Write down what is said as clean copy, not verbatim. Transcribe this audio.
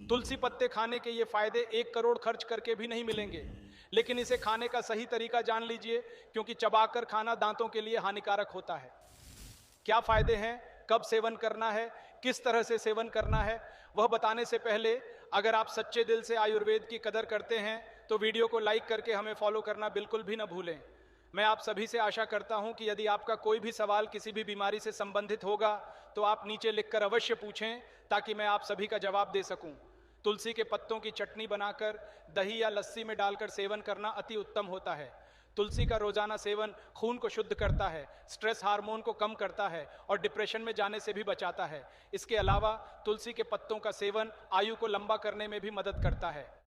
तुलसी पत्ते खाने के ये फायदे 1 करोड़ खर्च करके भी नहीं मिलेंगे, लेकिन इसे खाने का सही तरीका जान लीजिए, क्योंकि चबाकर खाना दांतों के लिए हानिकारक होता है। क्या फायदे हैं, कब सेवन करना है, किस तरह से सेवन करना है, वह बताने से पहले अगर आप सच्चे दिल से आयुर्वेद की कदर करते हैं तो वीडियो को लाइक करके हमें फॉलो करना बिल्कुल भी ना भूलें। मैं आप सभी से आशा करता हूं कि यदि आपका कोई भी सवाल किसी भी बीमारी से संबंधित होगा तो आप नीचे लिखकर अवश्य पूछें, ताकि मैं आप सभी का जवाब दे सकूं। तुलसी के पत्तों की चटनी बनाकर दही या लस्सी में डालकर सेवन करना अति उत्तम होता है। तुलसी का रोजाना सेवन खून को शुद्ध करता है, स्ट्रेस हार्मोन को कम करता है और डिप्रेशन में जाने से भी बचाता है। इसके अलावा तुलसी के पत्तों का सेवन आयु को लंबा करने में भी मदद करता है।